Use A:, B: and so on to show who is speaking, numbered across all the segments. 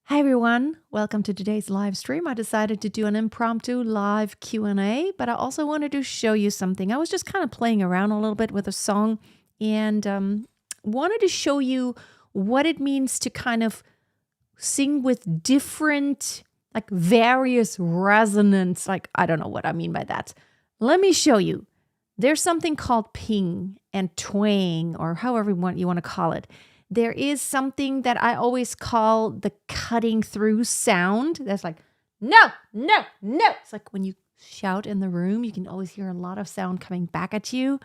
A: Hi everyone, welcome to today's live stream. I decided to do an impromptu live Q&A, but I also wanted to show you something. I was just kind of playing around a little bit with a song and wanted to show you what it means to kind of sing with different, like various resonance. Like, I don't know what I mean by that. Let me show you. There's something called ping and twang, or however you want to call it. There is something that I always call the cutting through sound. That's like, no, no, no. It's like when you shout in the room, you can always hear a lot of sound coming back at you.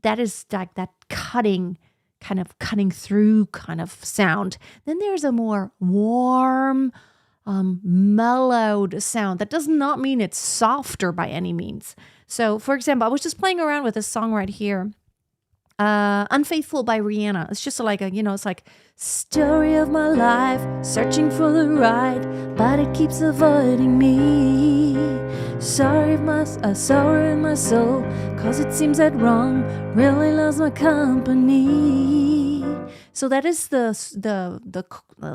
A: That is like that cutting through kind of sound. Then there's a more warm, mellowed sound. That does not mean it's softer by any means. So, for example, I was just playing around with this song right here. Unfaithful by Rihanna. It's just like it's like story of my life, searching for the right, but it keeps avoiding me. Sorry in my soul, cause it seems that wrong really loves my company. So that is the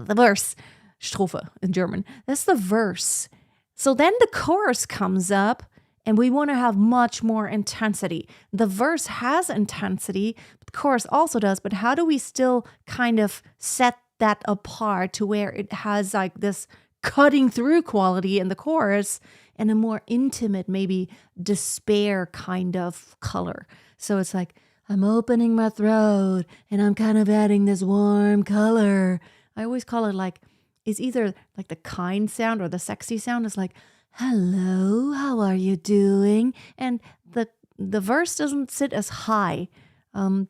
A: verse, Strophe in German. That's the verse. So then the chorus comes up. And we want to have much more intensity. The verse has intensity, the chorus also does, but how do we still kind of set that apart to where it has like this cutting through quality in the chorus and a more intimate, maybe despair kind of color? So it's like, I'm opening my throat and I'm kind of adding this warm color. I always call it like, it's either like the kind sound or the sexy sound is like, hello, how are you doing? And the verse doesn't sit as high. But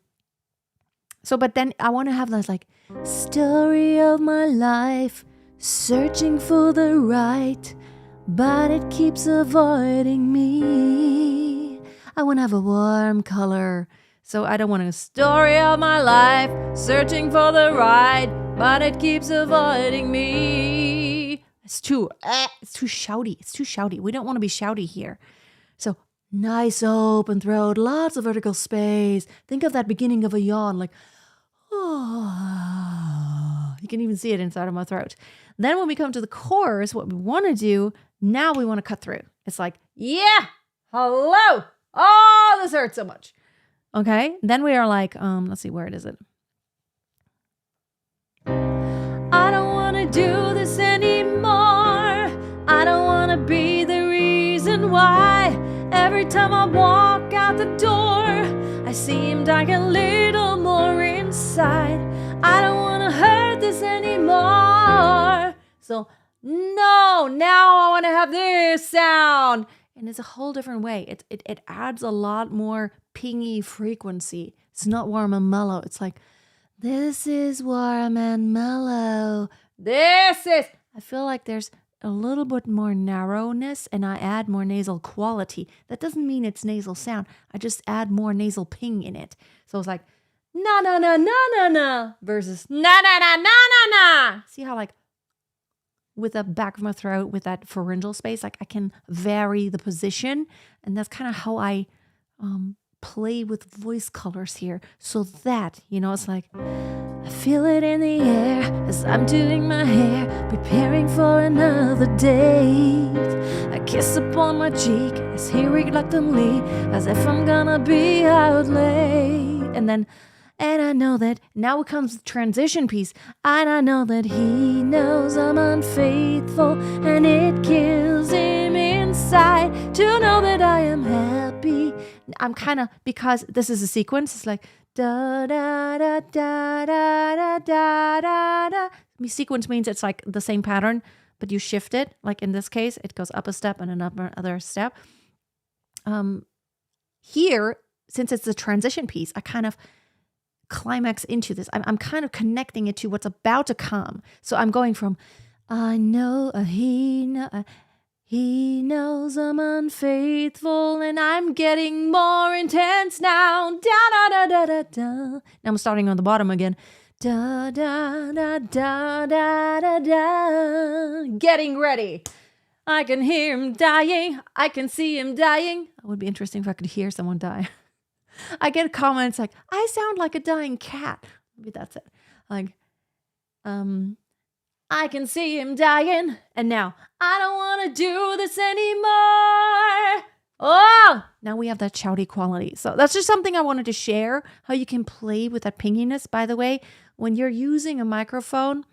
A: then I want to have this like, story of my life, searching for the right, but it keeps avoiding me. I want to have a warm color. So I don't want a story of my life, searching for the right, but it keeps avoiding me. It's too shouty. It's too shouty. We don't want to be shouty here. So nice open throat, lots of vertical space. Think of that beginning of a yawn, like, oh. You can even see it inside of my throat. Then when we come to the chorus, what we want to do, now we want to cut through. It's like, yeah, hello. Oh, this hurts so much. Okay. Then we are like, let's see, where is it? I don't want to do this anymore. I don't want to be the reason why every time I walk out the door I seem like a little more inside. I don't want to hurt this anymore. So no, now I want to have this sound. And it's a whole different way. It adds a lot more pingy frequency. It's not warm and mellow. It's like, this is warm and mellow. I feel like there's a little bit more narrowness and I add more nasal quality. That doesn't mean it's nasal sound. I just add more nasal ping in it. So it's like, na na na na na na versus na na na na na na. See how like with the back of my throat, with that pharyngeal space, like I can vary the position. And that's kind of how I play with voice colors here, so that, it's like, I feel it in the air as I'm doing my hair, preparing for another date. A kiss upon my cheek as he reluctantly, as if I'm gonna be out late. And I know that now comes the transition piece. And I know that he knows I'm unfaithful, and it kills him inside to know that I am happy. I'm kind of, because this is a sequence, it's like da da da da da da da da da. Sequence means it's like the same pattern, but you shift it. Like in this case, it goes up a step and another step. Here, since it's the transition piece, I kind of climax into this. I'm kind of connecting it to what's about to come. So I'm going from, I know he knows I'm unfaithful, and I'm getting more intense now. Da da da da da da. Now I'm starting on the bottom again. Da da da da da da da. Getting ready. I can hear him dying. I can see him dying. It would be interesting if I could hear someone die. I get comments like, I sound like a dying cat. Maybe that's it. Like, I can see him dying. And now, I don't want to do this anymore. Oh, now we have that shouty quality. So that's just something I wanted to share, how you can play with that pinginess. By the way, when you're using a microphone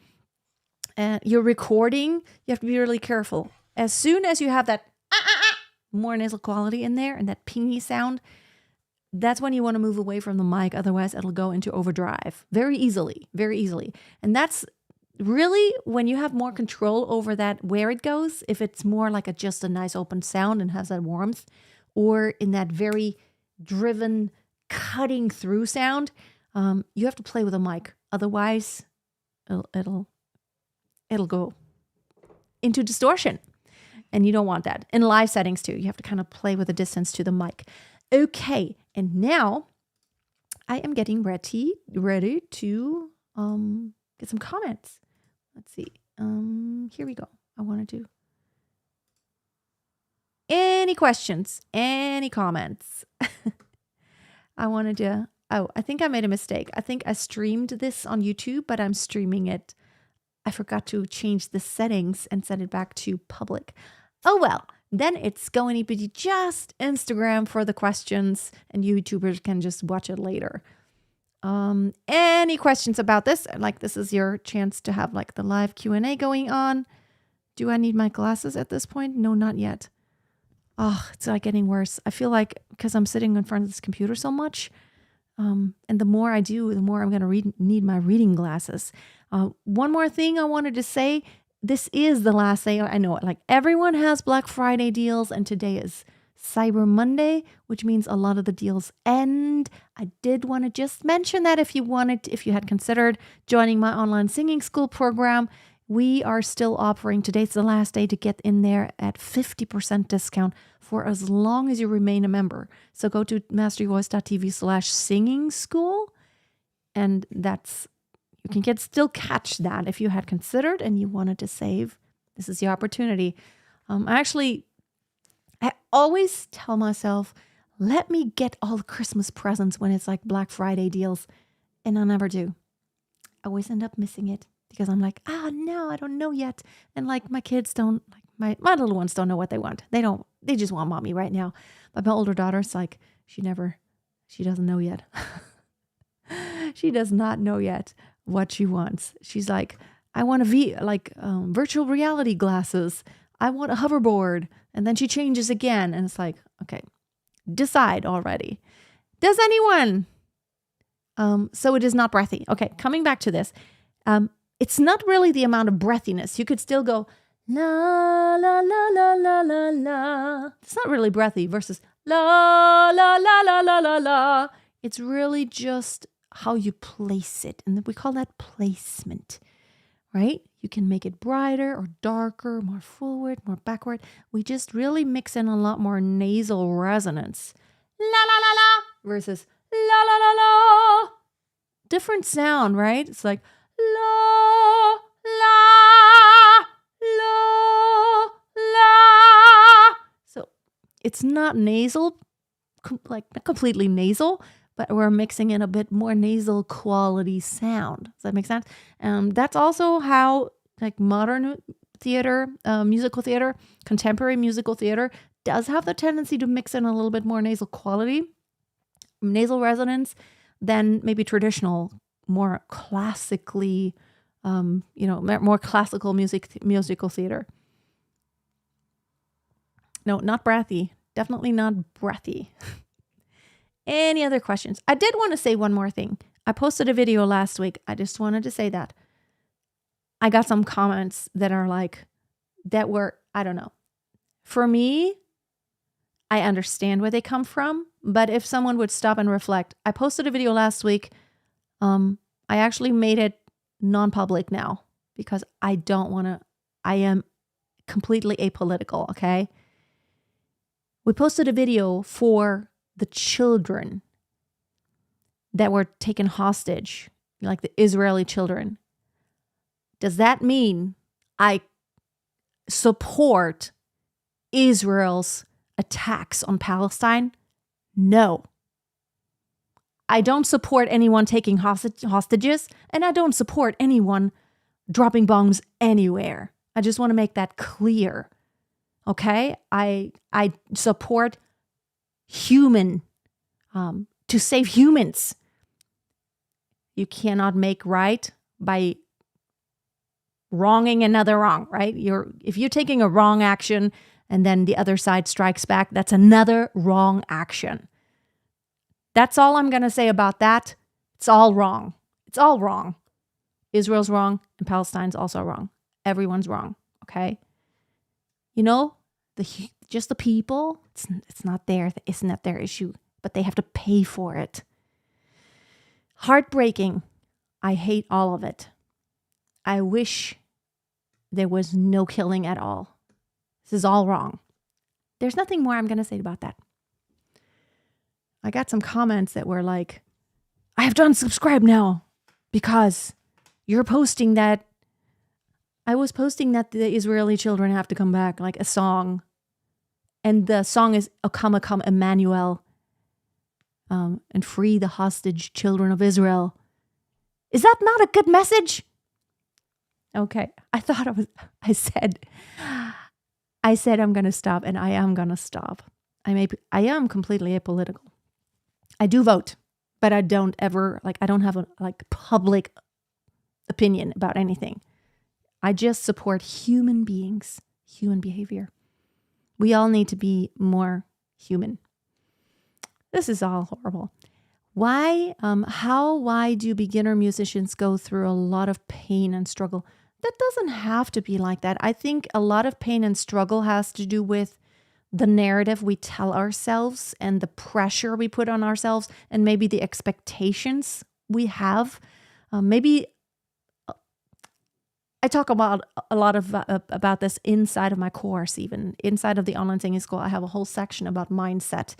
A: and you're recording, you have to be really careful. As soon as you have that more nasal quality in there and that pingy sound, that's when you want to move away from the mic. Otherwise, it'll go into overdrive very easily, very easily. And that's really when you have more control over that, where it goes, if it's more like just a nice open sound and has that warmth, or in that very driven, cutting through sound, you have to play with a mic. Otherwise, it'll go into distortion. And you don't want that. In live settings too, you have to kind of play with the distance to the mic. Okay, and now I am getting ready to get some comments. Let's see. Here we go. I want to do any questions, any comments. I think I made a mistake. I think I streamed this on YouTube, but I'm streaming it. I forgot to change the settings and set it back to public. Oh, well, then it's going to be just Instagram for the questions, and YouTubers can just watch it later. Any questions about this? Like, this is your chance to have like the live Q&A going on. Do I need my glasses at this point? No, not yet. Oh, it's like getting worse. I feel like because I'm sitting in front of this computer so much, and the more I do, the more I'm going to need my reading glasses. One more thing I wanted to say. This is the last day. I know it. Like, everyone has Black Friday deals, and today is Cyber Monday, which means a lot of the deals end. I did want to just mention that if you had considered joining my online singing school program, we are still offering, today's the last day to get in there at 50% discount for as long as you remain a member. So go to masteryvoice.tv/singing school, and you can still catch that if you had considered and you wanted to save. This is the opportunity. I always tell myself, let me get all the Christmas presents when it's like Black Friday deals. And I never do. I always end up missing it because I'm like, no, I don't know yet. And like my kids don't, like my little ones don't know what they want. They just want mommy right now. But my older daughter's like, she doesn't know yet. She does not know yet what she wants. She's like, I want virtual reality glasses. I want a hoverboard. And then she changes again. And it's like, okay, decide already. Does anyone? So it is not breathy. Okay, coming back to this. It's not really the amount of breathiness. You could still go, la, la, la, la, la, la, la. It's not really breathy versus la, la, la, la, la, la, la. It's really just how you place it. And we call that placement, right? You can make it brighter or darker, more forward, more backward. We just really mix in a lot more nasal resonance. La, la, la, la, versus la, la, la, la. Different sound, right? It's like la, la, la, la. So it's not nasal, like not completely nasal, but we're mixing in a bit more nasal quality sound. Does that make sense? That's also how like modern theater, musical theater, contemporary musical theater does have the tendency to mix in a little bit more nasal quality, nasal resonance than maybe traditional, more classically, more classical musical theater. No, not breathy. Definitely not breathy. Any other questions? I did want to say one more thing. I posted a video last week. I just wanted to say that. I got some comments that were, I don't know. For me, I understand where they come from, but if someone would stop and reflect, I posted a video last week. I actually made it non-public now because I am completely apolitical, okay? We posted a video for the children that were taken hostage, like the Israeli children. Does that mean I support Israel's attacks on Palestine? No. I don't support anyone taking hostages, and I don't support anyone dropping bombs anywhere. I just want to make that clear. Okay? I support human to save humans. You cannot make right by wronging another wrong, right? If you're taking a wrong action and then the other side strikes back, that's another wrong action. That's all I'm going to say about that. It's all wrong. It's all wrong. Israel's wrong and Palestine's also wrong. Everyone's wrong, okay? You know, just the people, it's not their issue, but they have to pay for it. Heartbreaking. I hate all of it. I wish there was no killing at all. This is all wrong. There's nothing more I'm going to say about that. I got some comments that were like, I have to unsubscribe now because you're posting that. I was posting that the Israeli children have to come back, like a song. And the song is O Come, Emmanuel, and free the hostage children of Israel. Is that not a good message? Okay, I said I'm going to stop, and I am going to stop. I am completely apolitical. I do vote, but I don't have a public opinion about anything. I just support human beings, human behavior. We all need to be more human. This is all horrible. Why do beginner musicians go through a lot of pain and struggle? That doesn't have to be like that. I think a lot of pain and struggle has to do with the narrative we tell ourselves and the pressure we put on ourselves and maybe the expectations we have. Maybe I talk about a lot of about this inside of my course, even inside of the online singing school. I have a whole section about mindset.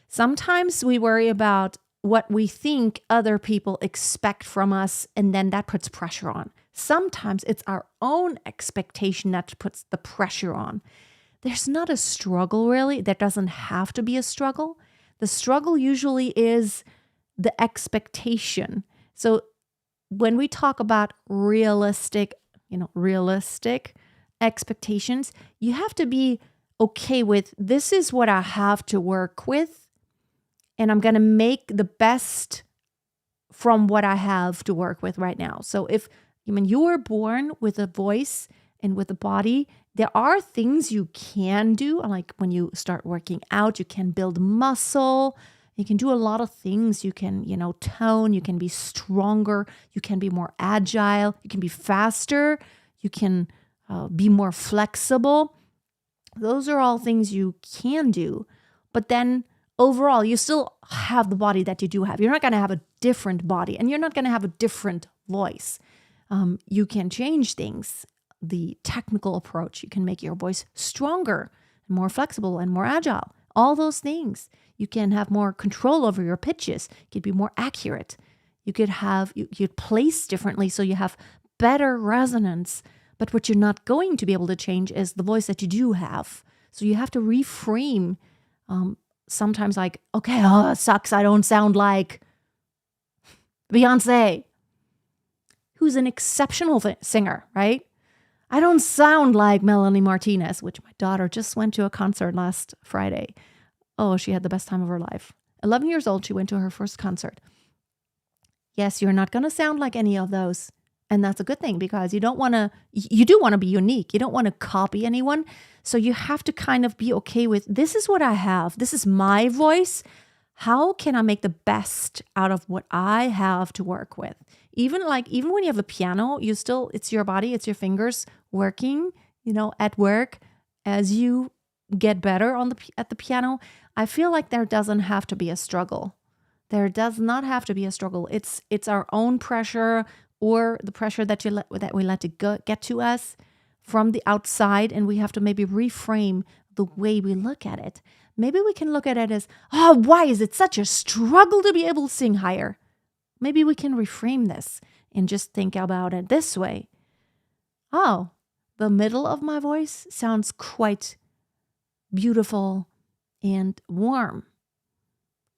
A: Sometimes we worry about what we think other people expect from us, and then that puts pressure on. Sometimes it's our own expectation that puts the pressure on. There's not a struggle, really. There doesn't have to be a struggle. The struggle usually is the expectation. So when we talk about realistic expectations, you have to be okay with, this is what I have to work with, and I'm going to make the best from what I have to work with right now. So when you were born with a voice and with a body, there are things you can do. Like when you start working out, you can build muscle. You can do a lot of things. You can, tone. You can be stronger. You can be more agile. You can be faster. You can be more flexible. Those are all things you can do. But then overall, you still have the body that you do have. You're not going to have a different body, and you're not going to have a different voice. You can change things. The technical approach, you can make your voice stronger, and more flexible, and more agile. All those things. You can have more control over your pitches. You could be more accurate. You could place differently so you have better resonance. But what you're not going to be able to change is the voice that you do have. So you have to reframe. Sometimes like, okay, it sucks. I don't sound like Beyonce, who's an exceptional singer, right? I don't sound like Melanie Martinez, which my daughter just went to a concert last Friday. Oh, she had the best time of her life. 11 years old, she went to her first concert. Yes, you're not going to sound like any of those. And that's a good thing, because you do want to be unique. You don't want to copy anyone. So you have to kind of be okay with, this is what I have. This is my voice. How can I make the best out of what I have to work with? Even when you have a piano, it's your body, it's your fingers working, at work as you get better at the piano. I feel like there doesn't have to be a struggle. There does not have to be a struggle. It's our own pressure, or the pressure that we let it get to us from the outside, and we have to maybe reframe the way we look at it. Maybe we can look at it as, why is it such a struggle to be able to sing higher? Maybe we can reframe this and just think about it this way. Oh, the middle of my voice sounds quite beautiful and warm.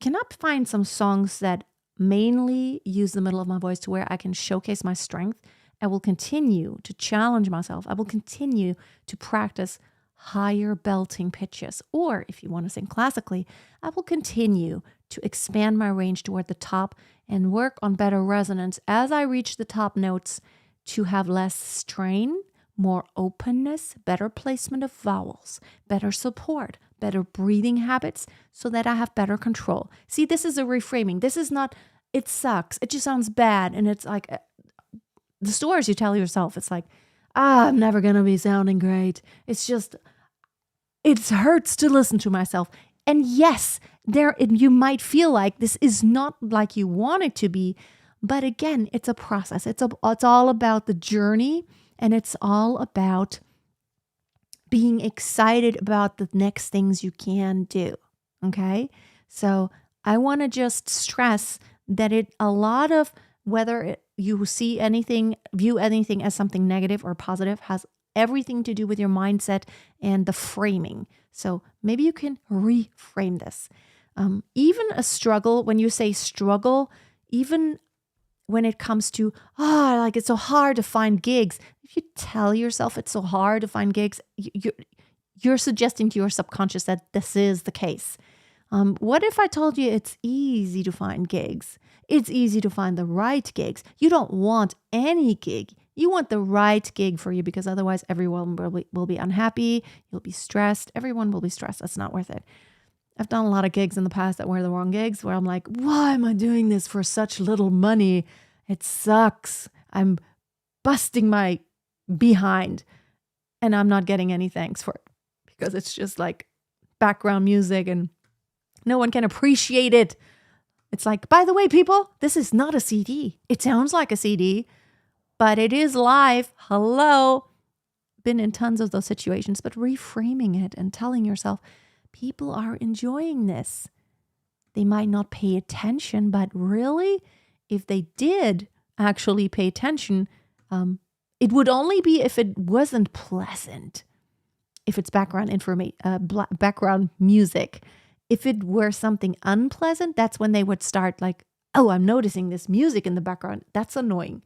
A: Can I find some songs that mainly use the middle of my voice to where I can showcase my strength I will continue to challenge myself. I will continue to practice higher belting pitches. Or if you want to sing classically, I will continue to expand my range toward the top and work on better resonance as I reach the top notes to have less strain, more openness, better placement of vowels, better support, better breathing habits so that I have better control. See, this is a reframing. This is not, it sucks. It just sounds bad. And it's like the stories you tell yourself. It's like, I'm never going to be sounding great. It's just, it hurts to listen to myself. And yes, you might feel like this is not like you want it to be. But again, it's a process. It's all about the journey. And it's all about being excited about the next things you can do. Okay? So I want to just stress that a lot of whether you view anything as something negative or positive has everything to do with your mindset and the framing. So maybe you can reframe this. Even a struggle, when you say struggle, even when it comes to, like it's so hard to find gigs. If you tell yourself it's so hard to find gigs, you're suggesting to your subconscious that this is the case. What if I told you it's easy to find gigs? It's easy to find the right gigs. You don't want any gig. You want the right gig for you because otherwise everyone will be unhappy. You'll be stressed. Everyone will be stressed. That's not worth it. I've done a lot of gigs in the past that were the wrong gigs where I'm like, why am I doing this for such little money? It sucks. I'm busting my behind and I'm not getting any thanks for it because it's just like background music and no one can appreciate it. It's like, by the way, people, this is not a CD. It sounds like a CD, but it is live. Hello. Been in tons of those situations, but reframing it and telling yourself, people are enjoying this. They might not pay attention, but really, if they did actually pay attention, it would only be if it wasn't pleasant. If it's background music. If it were something unpleasant, that's when they would start like, oh, I'm noticing this music in the background. That's annoying.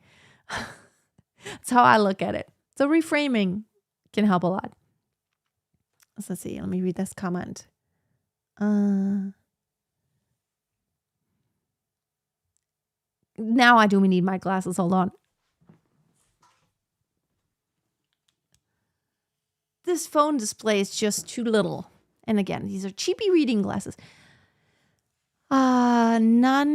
A: That's how I look at it. So reframing can help a lot. Let's see. Let me read this comment. Now I do need my glasses. Hold on. This phone display is just too little. And again, these are cheapy reading glasses. Nanjuskan?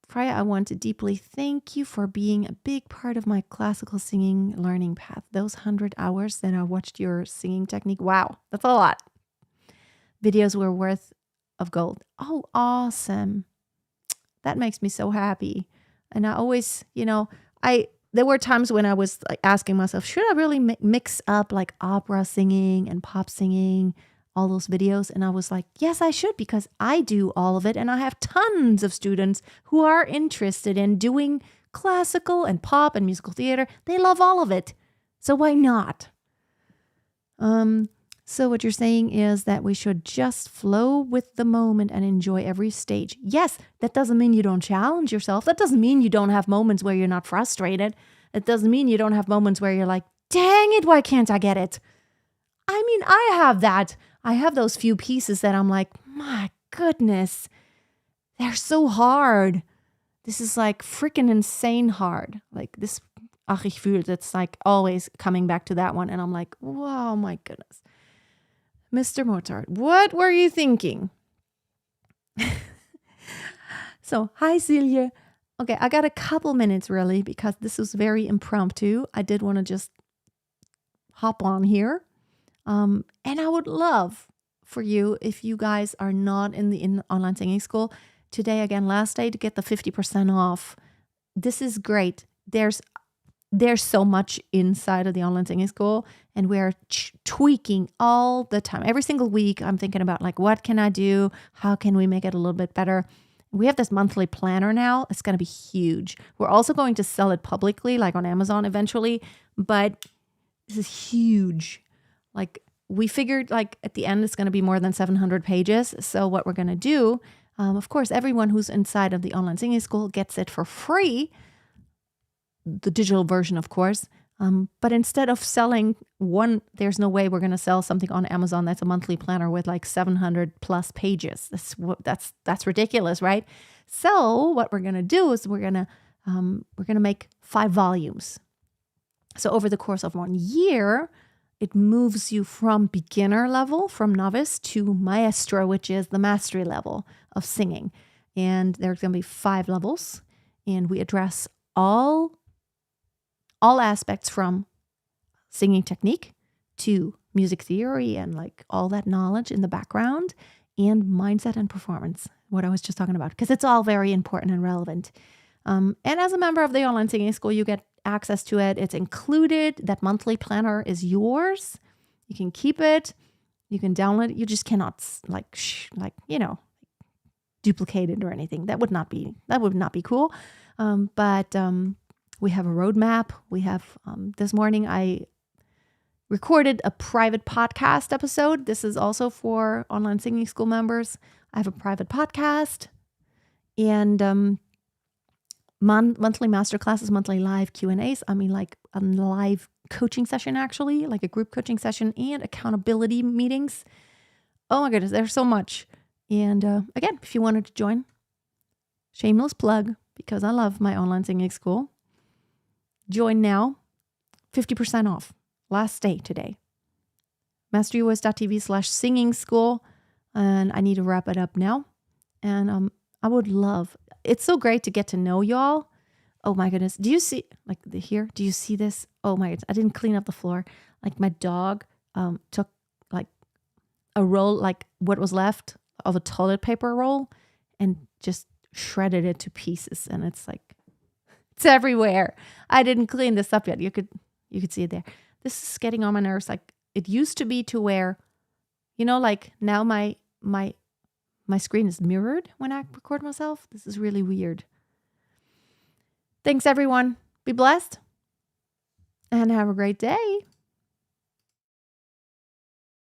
A: Freya, I want to deeply thank you for being a big part of my classical singing learning path. Those 100 hours that I watched your singing technique. Wow, that's a lot. Videos were worth of gold. Oh, awesome. That makes me so happy. And I always, there were times when I was like asking myself, should I really mix up like opera singing and pop singing, all those videos? And I was like, yes, I should, because I do all of it. And I have tons of students who are interested in doing classical and pop and musical theater. They love all of it. So why not? So what you're saying is that we should just flow with the moment and enjoy every stage. Yes, that doesn't mean you don't challenge yourself. That doesn't mean you don't have moments where you're not frustrated. It doesn't mean you don't have moments where you're like, dang it, why can't I get it? I mean, I have that. I have those few pieces that I'm like, my goodness, they're so hard. This is like freaking insane hard. Like this, ach, ich fühle, it's like always coming back to that one. And I'm like, wow, my goodness. Mr. Mozart, what were you thinking? So, hi, Celia. Okay, I got a couple minutes really because this was very impromptu. I did want to just hop on here. And I would love for you, if you guys are not in the online singing school, today, again, last day to get the 50% off. This is great. There's so much inside of the online singing school, and we're tweaking all the time. Every single week, I'm thinking about like, what can I do? How can we make it a little bit better? We have this monthly planner now. It's going to be huge. We're also going to sell it publicly, like on Amazon eventually, but this is huge. Like we figured like at the end, it's going to be more than 700 pages. So what we're going to do, Of course, everyone who's inside of the online singing school gets it for free, the digital version, of course. But instead of selling one, there's no way we're going to sell something on Amazon that's a monthly planner with like 700 plus pages. That's ridiculous, right? So what we're going to do is we're going to make 5 volumes. So over the course of 1 year, it moves you from beginner level, from novice, to maestro, which is the mastery level of singing. And there's going to be 5 levels, and we address all aspects from singing technique to music theory and like all that knowledge in the background, and mindset and performance, what I was just talking about, because it's all very important and relevant. And as a member of the online singing school, you get access to it. It's included. That monthly planner is yours. You can keep it. You can download it. You just cannot duplicate it or anything. That would not be cool. But we have a roadmap. We have this morning I recorded a private podcast episode. This is also for online singing school members. I have a private podcast and monthly masterclasses, monthly live Q&As. I mean, like a live coaching session, actually, like a group coaching session, and accountability meetings. Oh my goodness, there's so much. And again, if you wanted to join, shameless plug, because I love my online singing school. Join now, 50% off. Last day today. masterus.tv/singing school. And I need to wrap it up now. And I would love, it's so great to get to know y'all. Oh my goodness. Do you see, like here, do you see this? Oh my goodness. I didn't clean up the floor. Like my dog took like a roll, like what was left of a toilet paper roll, and just shredded it to pieces. And it's like, it's everywhere. I didn't clean this up yet. You could see it there. This is getting on my nerves. Like it used to be to where, like now my screen is mirrored when I record myself. This is really weird. Thanks, everyone. Be blessed and have a great day.